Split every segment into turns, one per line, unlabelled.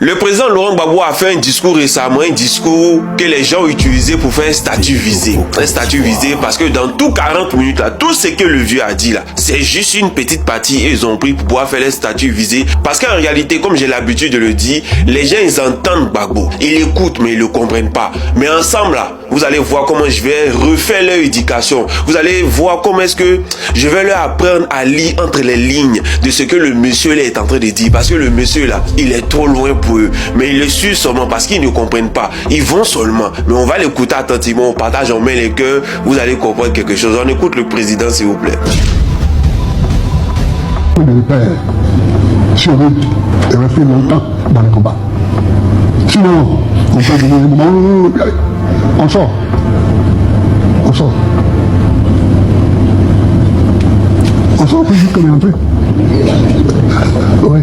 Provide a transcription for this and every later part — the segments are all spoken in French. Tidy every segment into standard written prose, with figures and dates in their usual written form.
Le président Laurent Gbagbo a fait un discours récemment, un discours que les gens ont utilisé pour faire un statut visé. Un statut visé parce que dans tout 40 minutes là, tout ce que le vieux a dit là, c'est juste une petite partie et ils ont pris pour pouvoir faire les statuts visés. Parce qu'en réalité, comme j'ai l'habitude de le dire, les gens ils entendent Gbagbo, ils l'écoutent mais ils le comprennent pas. Mais ensemble là, vous allez voir comment je vais refaire leur éducation. Vous allez voir comment est-ce que je vais leur apprendre à lire entre les lignes de ce que le monsieur là est en train de dire. Parce que le monsieur là, il est trop loin pour eux. Mais ils le suivent seulement parce qu'ils ne comprennent pas. Ils vont seulement. Mais on va l'écouter attentivement. On partage, on met les cœurs. Vous allez comprendre quelque chose. On écoute le président, s'il vous plaît.
Le père, si on veut rester longtemps dans le combat. Sinon, on peut donner des moments. On sort. On sort. On sort plus vite qu'on est entré. Oui.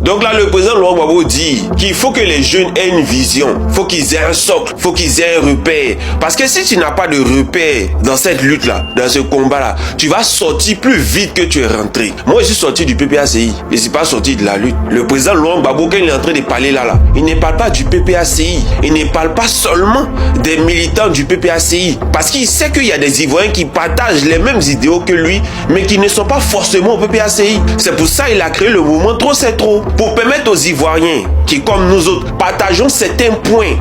Donc là, le président Laurent Gbagbo dit qu'il faut que les jeunes aient une vision, il faut qu'ils aient un socle, il faut qu'ils aient un repère. Parce que si tu n'as pas de repère dans cette lutte-là, dans ce combat-là, tu vas sortir plus vite que tu es rentré. Moi, je suis sorti du PPACI, je ne suis pas sorti de la lutte. Le président Laurent Gbagbo, quand il est en train de parler là, il ne parle pas du PPACI, il ne parle pas seulement des militants du PPACI. Parce qu'il sait qu'il y a des Ivoiriens qui partagent les mêmes idéaux que lui, mais qui ne sont pas forcément au PPACI. C'est pour ça qu'il a créé le mouvement Trop c'est trop. Pour permettre aux Ivoiriens qui, comme nous autres, partageons certains points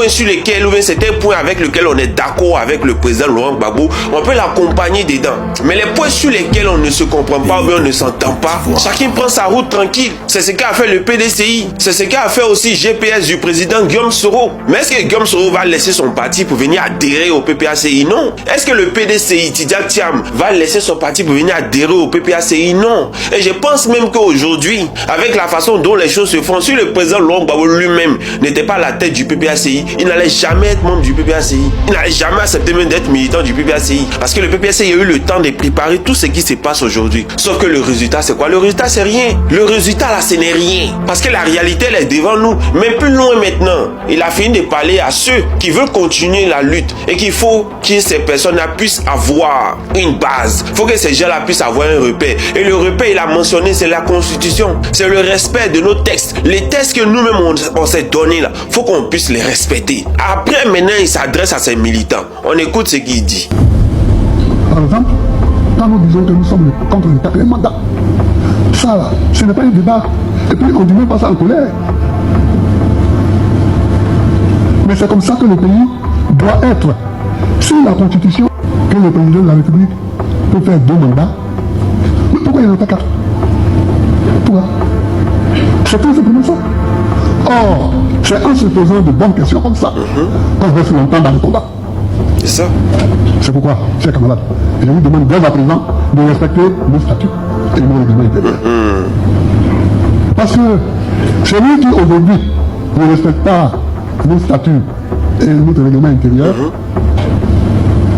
sur lesquels, ou bien certains points avec lesquels on est d'accord avec le président Laurent Gbagbo, on peut l'accompagner dedans. Mais les points sur lesquels on ne se comprend pas, ou bien on ne s'entend pas, chacun prend sa route tranquille. C'est ce qu'a fait le PDCI. C'est ce qu'a fait aussi GPS du président Guillaume Soro. Mais est-ce que Guillaume Soro va laisser son parti pour venir adhérer au PPACI? Non. Est-ce que le PDCI, Tidjal Thiam, va laisser son parti pour venir adhérer au PPACI? Non. Et je pense même qu'aujourd'hui, avec la façon dont les choses se font, si le président Laurent Gbagbo lui-même n'était pas à la tête du PPACI, il n'allait jamais être membre du PPACI. Il n'allait jamais accepter même d'être militant du PPACI. Parce que le PPACI a eu le temps de préparer tout ce qui se passe aujourd'hui. Sauf que le résultat, c'est quoi? Le résultat, c'est rien. Le résultat, là, ce n'est rien. Parce que la réalité, elle est devant nous. Mais plus loin maintenant, il a fini de parler à ceux qui veulent continuer la lutte et qu'il faut que ces personnes-là puissent avoir une base. Il faut que ces gens-là puissent avoir un repère. Et le repère, il a mentionné, c'est la Constitution. C'est le respect de nos textes. Les textes que nous-mêmes on s'est donnés là, faut qu'on puisse les respecter. Après, maintenant, il s'adresse à ses militants. On écoute ce qu'il dit.
Par exemple, quand nous disons que nous sommes contre le quatrième mandat, ça là, ce n'est pas un débat. Et puis on ne dit même pas ça en colère. Mais c'est comme ça que le pays doit être. Sur la Constitution, que le président de la République peut faire 2 mandats, mais pourquoi il n'y en a pas 4? Pourquoi? C'est tout simplement ça. Or, c'est en se posant de bonnes questions comme ça qu'on reste longtemps dans le combat.
C'est ça.
C'est pourquoi, chers camarades, je vous demande dès à présent de respecter nos statuts et nos règlements intérieurs. Parce que celui qui aujourd'hui ne respecte pas nos statuts et notre règlement intérieur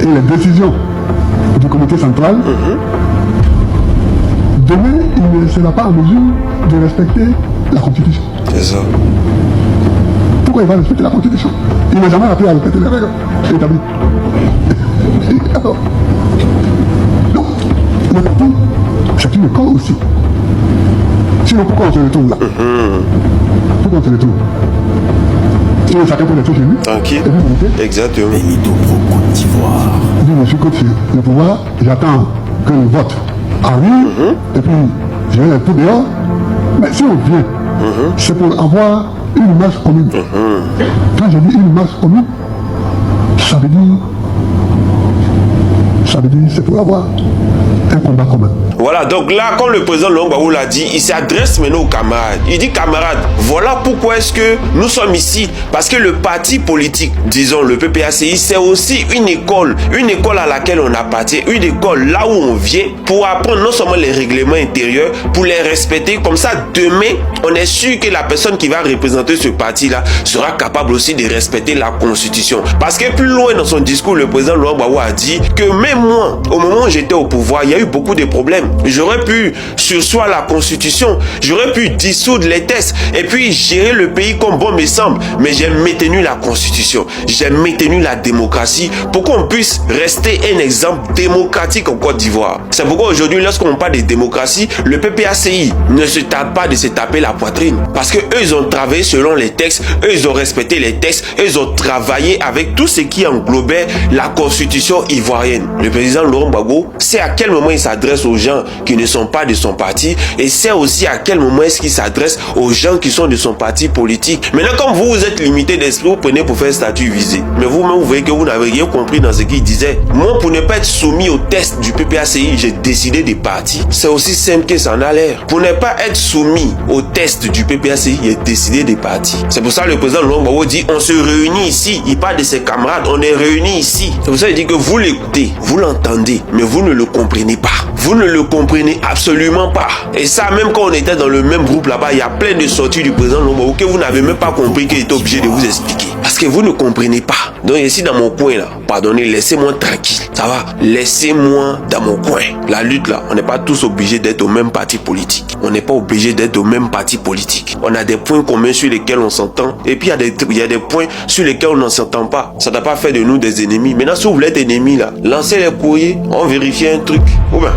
et les décisions du comité central, demain, il ne sera pas en mesure de respecter la Constitution.
C'est ça.
Pourquoi il va respecter la Constitution? Il n'a jamais appris à respecter les règles établies. Alors, donc, le parti, c'est une école aussi. Sinon, pourquoi on se retrouve là? Pourquoi on se retrouve? Sinon, chacun peut être chez lui.
Tranquille.
Et puis monter.
Exactement.
Benito Pro Côte d'Ivoire.
Je suis coach le pouvoir, j'attends que le vote arrive, et puis je vais tout dehors. Mais si on vient, c'est pour avoir une marche commune. Quand je dis une marche commune, ça veut dire c'est pour avoir un combat commun.
Voilà, donc là, comme le président Laurent Gbagbo l'a dit, il s'adresse maintenant aux camarades. Il dit, camarades, voilà pourquoi est-ce que nous sommes ici. Parce que le parti politique, disons le PPACI, c'est aussi une école à laquelle on appartient, une école là où on vient pour apprendre non seulement les règlements intérieurs, pour les respecter. Comme ça, demain, on est sûr que la personne qui va représenter ce parti-là sera capable aussi de respecter la Constitution. Parce que plus loin dans son discours, le président Laurent Gbagbo a dit que même moi, au moment où j'étais au pouvoir, il y a a eu beaucoup de problèmes. J'aurais pu surseoir la constitution, j'aurais pu dissoudre les textes et puis gérer le pays comme bon me semble. Mais j'ai maintenu la constitution, j'ai maintenu la démocratie pour qu'on puisse rester un exemple démocratique en Côte d'Ivoire. C'est pourquoi aujourd'hui, lorsqu'on parle de démocratie, le PPACI ne se tarde pas de se taper la poitrine. Parce que eux, ils ont travaillé selon les textes, eux, ils ont respecté les textes, eux, ils ont travaillé avec tout ce qui englobait la constitution ivoirienne. Le président Laurent Gbagbo sait à quel moment il s'adresse aux gens qui ne sont pas de son parti et sait aussi à quel moment est-ce qu'il s'adresse aux gens qui sont de son parti politique. Maintenant, comme vous, vous êtes limité d'esprit, vous prenez pour faire statut visé. Mais vous-même, vous voyez que vous n'avez rien compris dans ce qu'il disait. Moi, pour ne pas être soumis au test du PPACI, j'ai décidé de partir. C'est aussi simple que ça en a l'air. Pour ne pas être soumis au test du PPACI, j'ai décidé de partir. C'est pour ça que le président Laurent Gbagbo dit, on se réunit ici. Il parle de ses camarades, on est réunis ici. C'est pour ça qu'il dit que vous l'écoutez, vous l'entendez, mais vous ne le comprenez pas. Vous ne le comprenez absolument pas. Et ça, même quand on était dans le même groupe là-bas, il y a plein de sorties du président Laurent Gbagbo que vous n'avez même pas compris qu'il était obligé de vous expliquer. Parce que vous ne comprenez pas. Donc ici dans mon coin là, pardonnez, laissez-moi tranquille. Ça va? Laissez-moi dans mon coin. La lutte là, on n'est pas tous obligés d'être au même parti politique. On n'est pas obligé d'être au même parti politique. On a des points communs sur lesquels on s'entend. Et puis il y a des points sur lesquels on ne s'entend pas. Ça ne doit pas faire de nous des ennemis. Maintenant, si vous voulez être ennemis là, lancez les courriers, on vérifie un truc. Ou bien